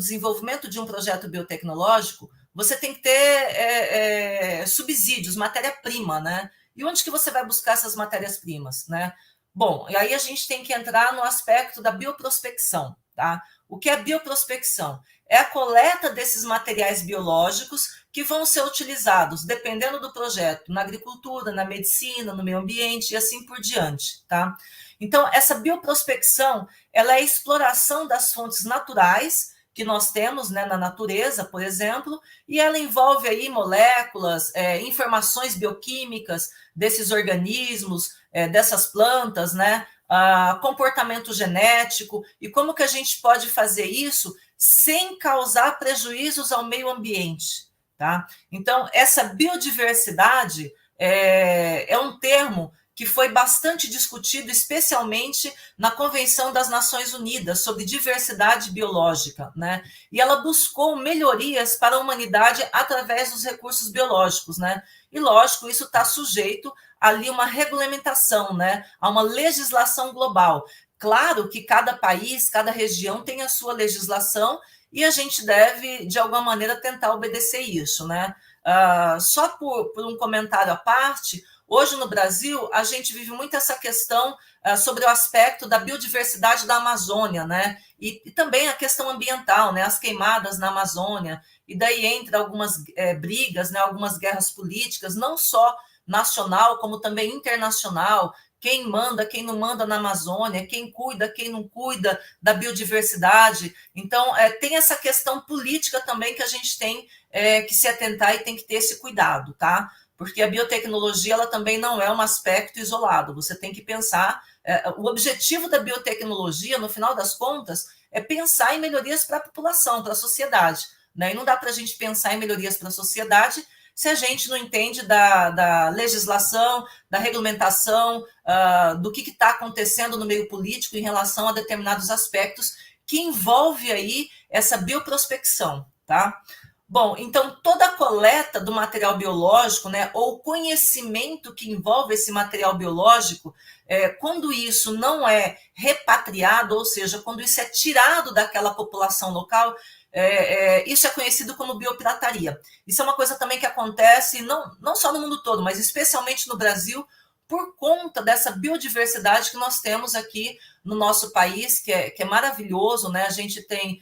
desenvolvimento de um projeto biotecnológico, você tem que ter subsídios, matéria-prima, né? E onde que você vai buscar essas matérias-primas, né? Bom, e aí a gente tem que entrar no aspecto da bioprospecção, tá? O que é bioprospecção? É a coleta desses materiais biológicos que vão ser utilizados, dependendo do projeto, na agricultura, na medicina, no meio ambiente e assim por diante, tá? Então, essa bioprospecção, ela é a exploração das fontes naturais que nós temos, né, na natureza, por exemplo, e ela envolve aí moléculas, informações bioquímicas desses organismos, dessas plantas, né, comportamento genético, e como que a gente pode fazer isso sem causar prejuízos ao meio ambiente, tá? Então, essa biodiversidade é um termo que foi bastante discutido, especialmente na Convenção das Nações Unidas sobre diversidade biológica, né? E ela buscou melhorias para a humanidade através dos recursos biológicos, né? E, lógico, isso está sujeito ali uma regulamentação, né? A uma legislação global. Claro que cada país, cada região tem a sua legislação e a gente deve, de alguma maneira, tentar obedecer isso, né? Só por um comentário à parte, hoje no Brasil, a gente vive muito essa questão sobre o aspecto da biodiversidade da Amazônia, né? E também a questão ambiental, né? As queimadas na Amazônia, e daí entra algumas brigas, né? Algumas guerras políticas, não só nacional, como também internacional, quem manda, quem não manda na Amazônia, quem cuida, quem não cuida da biodiversidade. Então, tem essa questão política também que a gente tem que se atentar e tem que ter esse cuidado, tá? Porque a biotecnologia, ela também não é um aspecto isolado, você tem que pensar, o objetivo da biotecnologia, no final das contas, é pensar em melhorias para a população, para a sociedade, né? E não dá para a gente pensar em melhorias para a sociedade se a gente não entende da legislação, da regulamentação, do que está acontecendo no meio político em relação a determinados aspectos que envolve aí essa bioprospecção, tá? Bom, então toda a coleta do material biológico, né, ou o conhecimento que envolve esse material biológico, quando isso não é repatriado, ou seja, quando isso é tirado daquela população local, isso é conhecido como biopirataria. Isso é uma coisa também que acontece não só no mundo todo, mas especialmente no Brasil, por conta dessa biodiversidade que nós temos aqui no nosso país, que é maravilhoso, né? A gente tem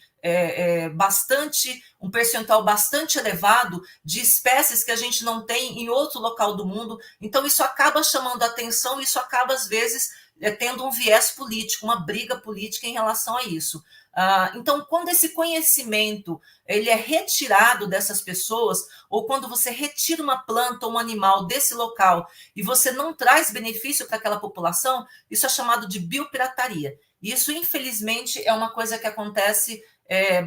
um percentual bastante elevado de espécies que a gente não tem em outro local do mundo. Então, isso acaba chamando a atenção, isso acaba, às vezes, tendo um viés político, uma briga política em relação a isso. Então, quando esse conhecimento ele é retirado dessas pessoas, ou quando você retira uma planta ou um animal desse local e você não traz benefício para aquela população, isso é chamado de biopirataria. Isso, infelizmente, é uma coisa que acontece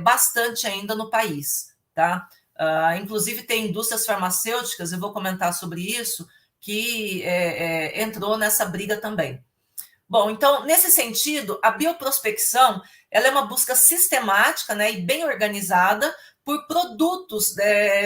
bastante ainda no país, tá? Inclusive, tem indústrias farmacêuticas, eu vou comentar sobre isso, que entrou nessa briga também. Bom, então, nesse sentido, a bioprospecção ela é uma busca sistemática, né, e bem organizada por produtos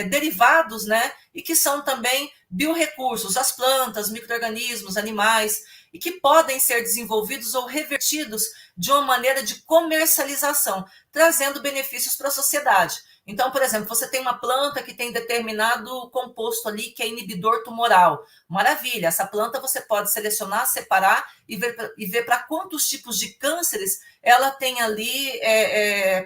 derivados, né, e que são também biorrecursos, as plantas, micro-organismos, animais, e que podem ser desenvolvidos ou revertidos de uma maneira de comercialização, trazendo benefícios para a sociedade. Então, por exemplo, você tem uma planta que tem determinado composto ali que é inibidor tumoral. Maravilha, essa planta você pode selecionar, separar e ver para quantos tipos de cânceres ela tem ali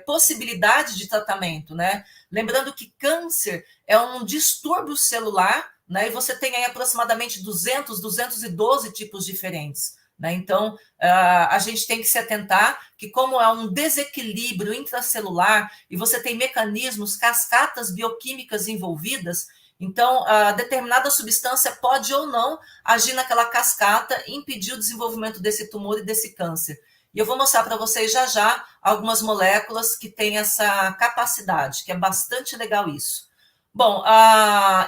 possibilidade de tratamento, né? Lembrando que câncer é um distúrbio celular, né? E você tem aí aproximadamente 212 tipos diferentes. Né? Então, a gente tem que se atentar que como é um desequilíbrio intracelular e você tem mecanismos, cascatas bioquímicas envolvidas, então, determinada substância pode ou não agir naquela cascata e impedir o desenvolvimento desse tumor e desse câncer. E eu vou mostrar para vocês já algumas moléculas que têm essa capacidade, que é bastante legal isso. Bom,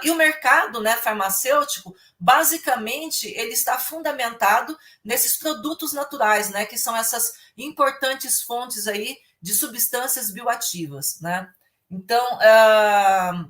e o mercado, né, farmacêutico, basicamente, ele está fundamentado nesses produtos naturais, né, que são essas importantes fontes aí de substâncias bioativas, né? Então,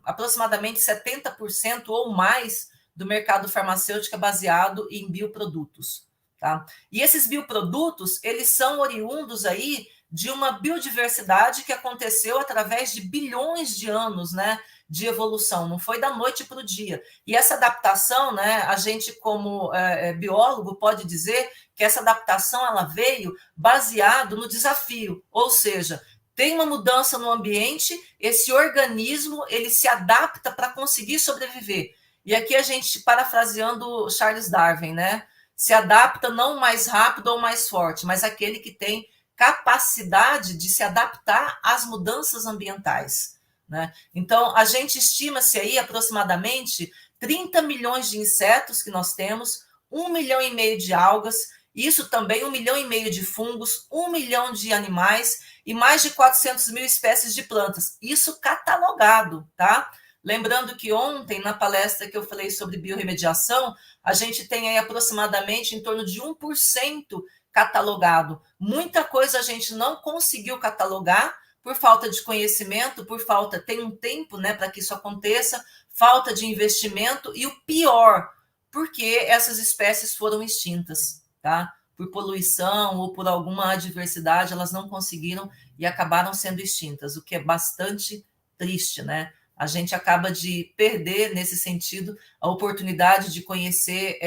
aproximadamente 70% ou mais do mercado farmacêutico é baseado em bioprodutos, tá? E esses bioprodutos, eles são oriundos aí de uma biodiversidade que aconteceu através de bilhões de anos, né, de evolução, não foi da noite para o dia. E essa adaptação, né, a gente como biólogo pode dizer que essa adaptação ela veio baseado no desafio, ou seja, tem uma mudança no ambiente, esse organismo ele se adapta para conseguir sobreviver. E aqui a gente, parafraseando Charles Darwin, né, se adapta não mais rápido ou mais forte, mas aquele que tem capacidade de se adaptar às mudanças ambientais. Né? Então, a gente estima-se aí aproximadamente 30 milhões de insetos que nós temos, 1,5 milhão de algas, isso também 1,5 milhão de fungos, 1 milhão de animais e mais de 400 mil espécies de plantas. Isso catalogado, tá? Lembrando que ontem, na palestra que eu falei sobre biorremediação, a gente tem aí aproximadamente em torno de 1% catalogado. Muita coisa a gente não conseguiu catalogar por falta de conhecimento, por falta, tem um tempo, né, para que isso aconteça, falta de investimento e o pior, porque essas espécies foram extintas, tá? Por poluição ou por alguma adversidade, elas não conseguiram e acabaram sendo extintas, o que é bastante triste, né? A gente acaba de perder, nesse sentido, a oportunidade de conhecer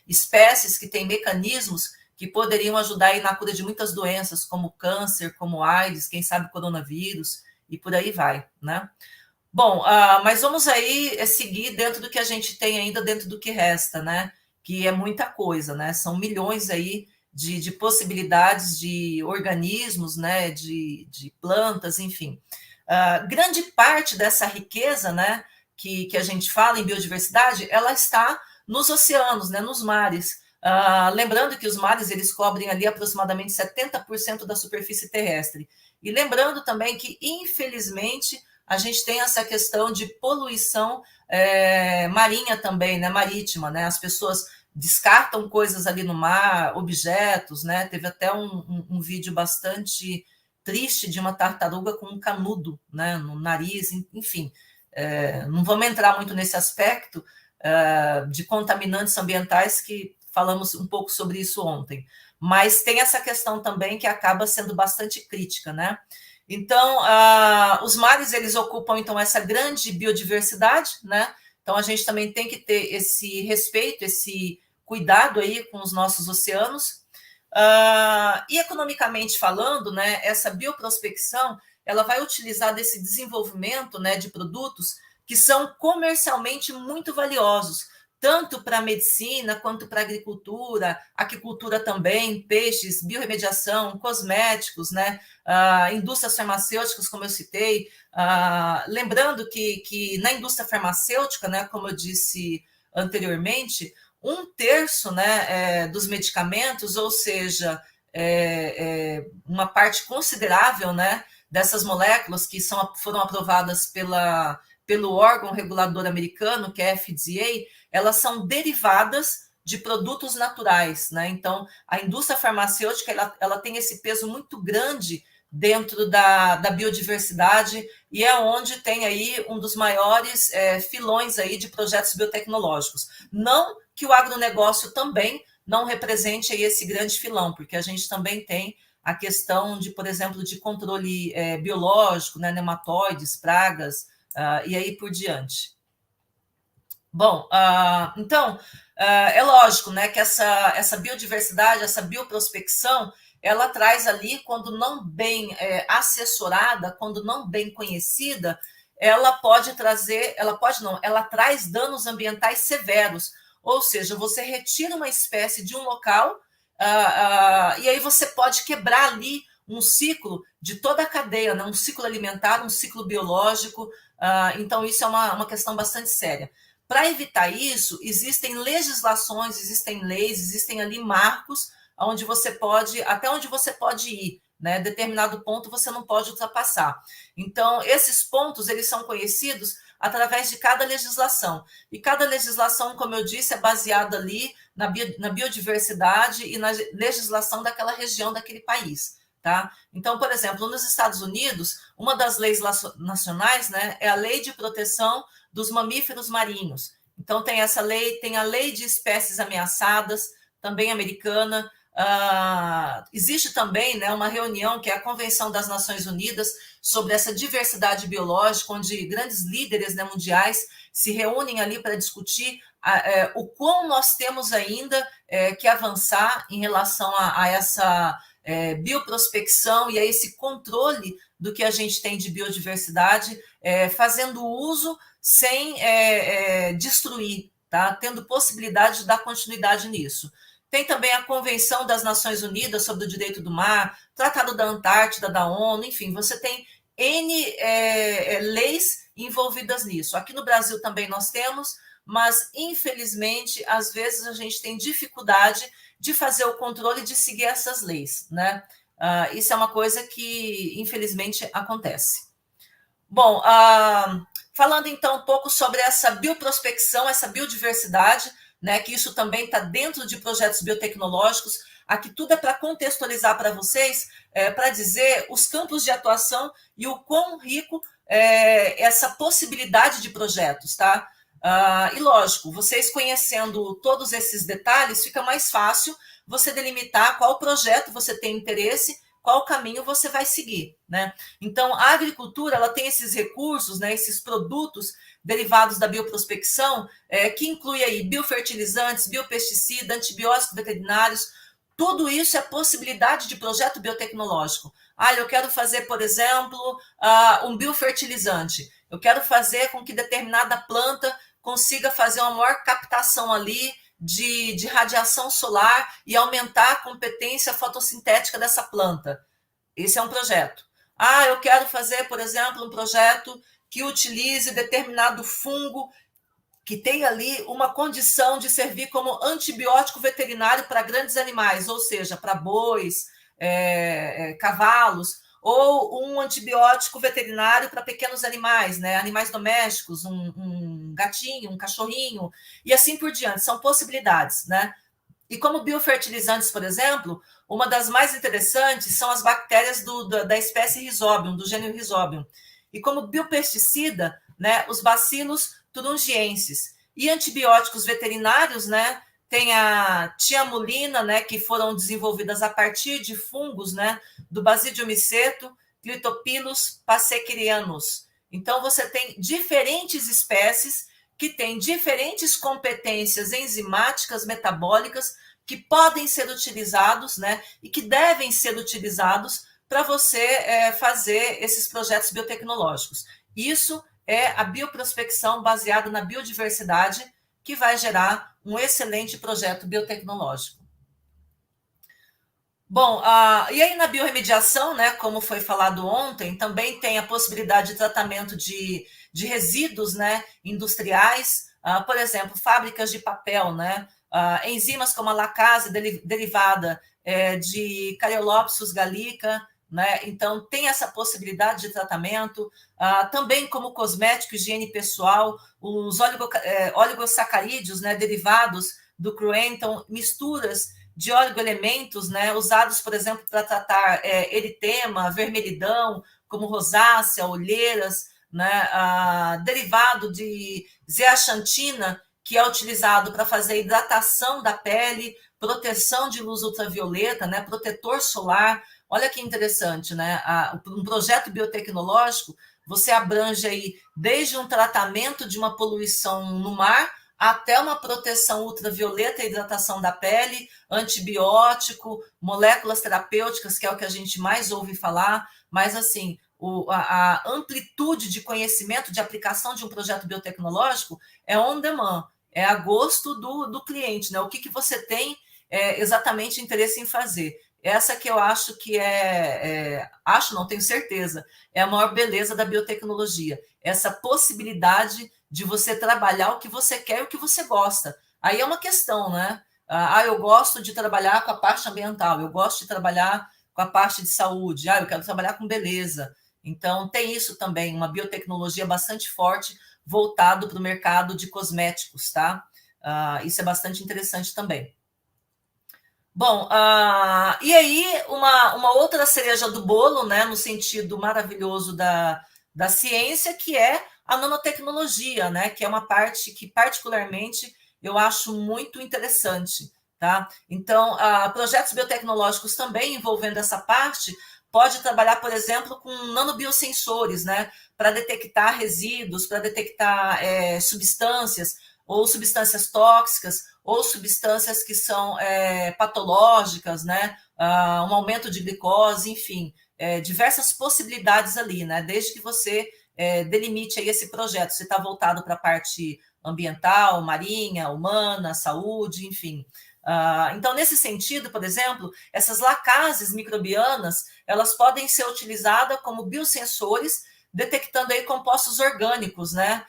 espécies que têm mecanismos que poderiam ajudar aí na cura de muitas doenças, como câncer, como AIDS, quem sabe coronavírus, e por aí vai, né? Bom, mas vamos aí seguir dentro do que a gente tem ainda, dentro do que resta, né? Que é muita coisa, né? São milhões aí de possibilidades de organismos, né? De plantas, enfim. Grande parte dessa riqueza, né? Que a gente fala em biodiversidade, ela está nos oceanos, né? Nos mares. Lembrando que os mares eles cobrem ali aproximadamente 70% da superfície terrestre. E lembrando também que, infelizmente, a gente tem essa questão de poluição marinha também, né, marítima, né? As pessoas descartam coisas ali no mar, objetos, né? Teve até um vídeo bastante triste de uma tartaruga com um canudo, né, no nariz, enfim. Não vamos entrar muito nesse aspecto de contaminantes ambientais que falamos um pouco sobre isso ontem, mas tem essa questão também que acaba sendo bastante crítica, né? Então, os mares, eles ocupam, então, essa grande biodiversidade, né? Então, a gente também tem que ter esse respeito, esse cuidado aí com os nossos oceanos. E economicamente falando, né, essa bioprospecção, ela vai utilizar desse desenvolvimento, né, de produtos que são comercialmente muito valiosos, tanto para a medicina quanto para a agricultura, aquicultura também, peixes, biorremediação, cosméticos, né? Indústrias farmacêuticas, como eu citei. Lembrando que na indústria farmacêutica, né, como eu disse anteriormente, 1/3, né, dos medicamentos, ou seja, uma parte considerável, né, dessas moléculas que foram aprovadas pelo órgão regulador americano, que é a FDA, elas são derivadas de produtos naturais, né? Então, a indústria farmacêutica ela tem esse peso muito grande dentro da biodiversidade e é onde tem aí um dos maiores filões aí de projetos biotecnológicos. Não que o agronegócio também não represente aí esse grande filão, porque a gente também tem a questão de, por exemplo, de controle biológico, né, nematóides, pragas, e aí por diante. Bom, então, é lógico, né, que essa biodiversidade, essa bioprospecção, ela traz ali, quando não bem assessorada, quando não bem conhecida, ela pode trazer, ela traz danos ambientais severos, ou seja, você retira uma espécie de um local, e aí você pode quebrar ali um ciclo de toda a cadeia, né, um ciclo alimentar, um ciclo biológico, então isso é uma questão bastante séria. Para evitar isso, existem legislações, existem leis, existem ali marcos onde você pode, até onde você pode ir, né? Determinado ponto você não pode ultrapassar. Então, esses pontos, eles são conhecidos através de cada legislação. E cada legislação, como eu disse, é baseada ali na biodiversidade e na legislação daquela região, daquele país. Tá? Então, por exemplo, nos Estados Unidos, uma das leis nacionais, né, é a Lei de Proteção dos Mamíferos Marinhos. Então, tem essa lei, tem a Lei de Espécies Ameaçadas, também americana, existe também, né, uma reunião que é a Convenção das Nações Unidas sobre essa diversidade biológica, onde grandes líderes, né, mundiais se reúnem ali para discutir o quão nós temos ainda que avançar em relação a essa bioprospecção e a esse controle do que a gente tem de biodiversidade, fazendo uso sem destruir, tá? Tendo possibilidade de dar continuidade nisso. Tem também a Convenção das Nações Unidas sobre o Direito do Mar, Tratado da Antártida, da ONU, enfim, você tem N leis envolvidas nisso. Aqui no Brasil também nós temos, mas infelizmente, às vezes a gente tem dificuldade de fazer o controle de seguir essas leis, né? Isso é uma coisa que, infelizmente, acontece. Bom, falando então um pouco sobre essa bioprospecção, essa biodiversidade, né, que isso também está dentro de projetos biotecnológicos. Aqui tudo é para contextualizar para vocês, para dizer os campos de atuação e o quão rico é essa possibilidade de projetos, tá? E lógico, vocês conhecendo todos esses detalhes, fica mais fácil você delimitar qual projeto você tem interesse, qual caminho você vai seguir, né? Então, a agricultura, ela tem esses recursos, né, esses produtos derivados da bioprospecção, que inclui aí biofertilizantes, biopesticida, antibióticos veterinários, tudo isso é possibilidade de projeto biotecnológico. Eu quero fazer, por exemplo, um biofertilizante. Eu quero fazer com que determinada planta consiga fazer uma maior captação ali de radiação solar e aumentar a competência fotossintética dessa planta. Esse é um projeto. Eu quero fazer, por exemplo, um projeto que utilize determinado fungo que tem ali uma condição de servir como antibiótico veterinário para grandes animais, ou seja, para bois, cavalos, ou um antibiótico veterinário para pequenos animais, né? Animais domésticos, um gatinho, um cachorrinho, e assim por diante. São possibilidades, né? E como biofertilizantes, por exemplo, uma das mais interessantes são as bactérias da espécie Rhizobium, do gênero Rhizobium. E como biopesticida, né, os bacilos thuringiensis. E antibióticos veterinários, né, tem a tiamulina, né, que foram desenvolvidas a partir de fungos, né, do Basidium miceto, Clitopilus passequerianus. Então, você tem diferentes espécies que têm diferentes competências enzimáticas, metabólicas, que podem ser utilizados, né, e que devem ser utilizados para você fazer esses projetos biotecnológicos. Isso é a bioprospecção baseada na biodiversidade, que vai gerar um excelente projeto biotecnológico. Bom, e aí na biorremediação, né, como foi falado ontem, também tem a possibilidade de tratamento de resíduos, né, industriais, por exemplo, fábricas de papel, né, enzimas como a lacase derivada de Caryolopsis gallica, né, então tem essa possibilidade de tratamento, também como cosmético, higiene pessoal, os oligosacarídeos, né, derivados do cruenton, misturas de oligoelementos, né, usados, por exemplo, para tratar eritema, vermelhidão, como rosácea, olheiras, né, derivado de zeaxantina, que é utilizado para fazer hidratação da pele, proteção de luz ultravioleta, né, protetor solar. Olha que interessante, né? Um projeto biotecnológico, você abrange aí desde um tratamento de uma poluição no mar até uma proteção ultravioleta e hidratação da pele, antibiótico, moléculas terapêuticas, que é o que a gente mais ouve falar, mas assim, a amplitude de conhecimento de aplicação de um projeto biotecnológico é on demand, é a gosto do cliente, né? O que você tem exatamente interesse em fazer. Essa que eu acho que acho, não tenho certeza, é a maior beleza da biotecnologia, essa possibilidade de você trabalhar o que você quer e o que você gosta. Aí é uma questão, né? Eu gosto de trabalhar com a parte ambiental, eu gosto de trabalhar com a parte de saúde, eu quero trabalhar com beleza. Então, tem isso também, uma biotecnologia bastante forte, voltado para o mercado de cosméticos, tá? Isso é bastante interessante também. Bom, e aí uma outra cereja do bolo, né, no sentido maravilhoso da ciência, que é a nanotecnologia, né, que é uma parte que particularmente eu acho muito interessante, tá? Então, projetos biotecnológicos também envolvendo essa parte pode trabalhar, por exemplo, com nanobiosensores, né, para detectar resíduos, para detectar substâncias, ou substâncias tóxicas, ou substâncias que são patológicas, né, um aumento de glicose, enfim, diversas possibilidades ali, né, desde que você delimite aí esse projeto, se está voltado para a parte ambiental, marinha, humana, saúde, enfim. Então, nesse sentido, por exemplo, essas lacases microbianas, elas podem ser utilizadas como biosensores, detectando aí compostos orgânicos, né?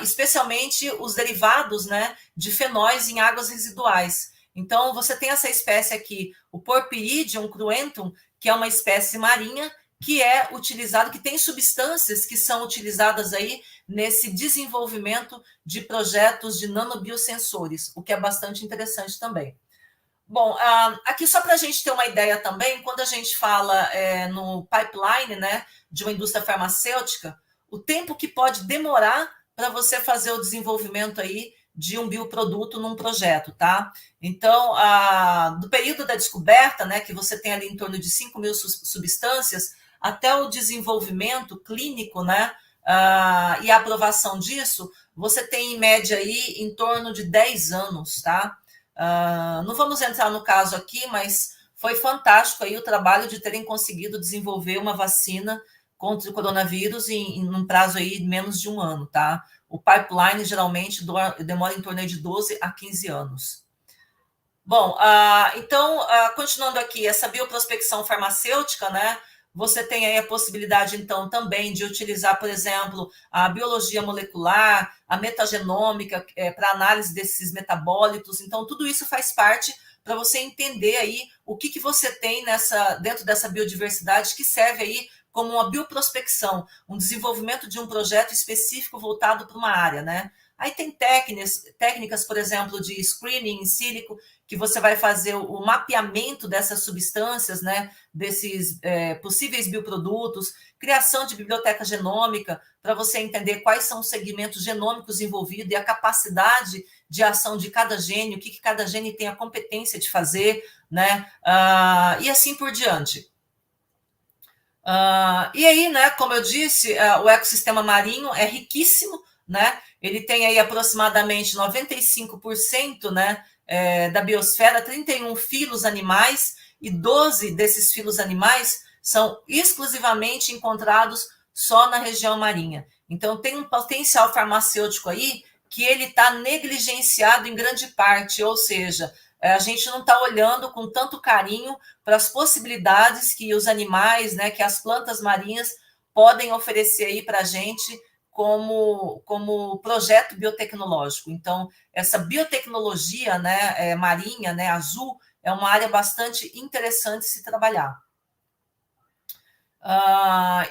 Especialmente os derivados, né, de fenóis em águas residuais. Então, você tem essa espécie aqui, o Porphyridium cruentum, que é uma espécie marinha, que é utilizado, que tem substâncias que são utilizadas aí nesse desenvolvimento de projetos de nanobiosensores, o que é bastante interessante também. Bom, aqui só para a gente ter uma ideia também, quando a gente fala no pipeline, né, de uma indústria farmacêutica, o tempo que pode demorar para você fazer o desenvolvimento aí de um bioproduto num projeto, tá? Então, do período da descoberta, né, que você tem ali em torno de 5.000 substâncias, até o desenvolvimento clínico, né, e a aprovação disso, você tem em média aí em torno de 10 anos, tá? Não vamos entrar no caso aqui, mas foi fantástico aí o trabalho de terem conseguido desenvolver uma vacina contra o coronavírus em um prazo aí de menos de um ano, tá? O pipeline geralmente demora em torno de 12 a 15 anos. Bom, então, continuando aqui, essa bioprospecção farmacêutica, né? Você tem aí a possibilidade, então, também de utilizar, por exemplo, a biologia molecular, a metagenômica, para análise desses metabólitos. Então, tudo isso faz parte para você entender aí o que você tem dentro dessa biodiversidade que serve aí como uma bioprospecção, um desenvolvimento de um projeto específico voltado para uma área, né? Aí tem técnicas, por exemplo, de screening in silico, que você vai fazer o mapeamento dessas substâncias, né, desses possíveis bioprodutos, criação de biblioteca genômica, para você entender quais são os segmentos genômicos envolvidos e a capacidade de ação de cada gene, o que cada gene tem a competência de fazer, né, e assim por diante. E aí, né, como eu disse, o ecossistema marinho é riquíssimo, né? Ele tem aí aproximadamente 95%, né, da biosfera, 31 filos animais, e 12 desses filos animais são exclusivamente encontrados só na região marinha. Então, tem um potencial farmacêutico aí que ele está negligenciado em grande parte, ou seja, a gente não está olhando com tanto carinho para as possibilidades que os animais, né, que as plantas marinhas podem oferecer aí para a gente como projeto biotecnológico. Então, essa biotecnologia, né, marinha, né, azul, é uma área bastante interessante se trabalhar.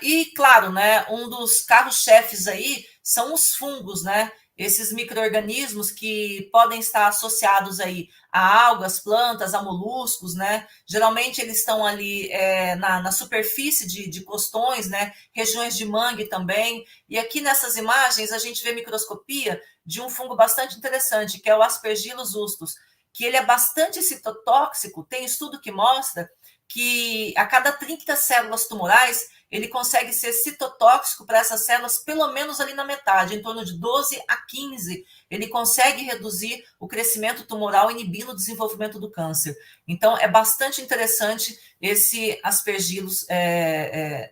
E, claro, né, um dos carros-chefes aí são os fungos, né? Esses micro-organismos que podem estar associados aí a algas, plantas, a moluscos, né? Geralmente eles estão ali na superfície de costões, né? Regiões de mangue também. E aqui nessas imagens a gente vê microscopia de um fungo bastante interessante, que é o Aspergillus ustus, que ele é bastante citotóxico, tem estudo que mostra que a cada 30 células tumorais, ele consegue ser citotóxico para essas células, pelo menos ali na metade, em torno de 12 a 15. Ele consegue reduzir o crescimento tumoral, inibindo o desenvolvimento do câncer. Então, é bastante interessante esse Aspergillus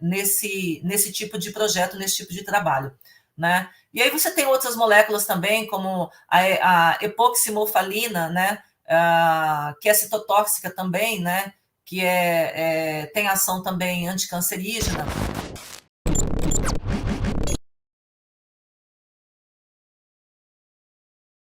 nesse tipo de projeto, nesse tipo de trabalho, né? E aí você tem outras moléculas também, como a epoximofalina, né? Que é citotóxica também, né? Que tem ação também anticancerígena.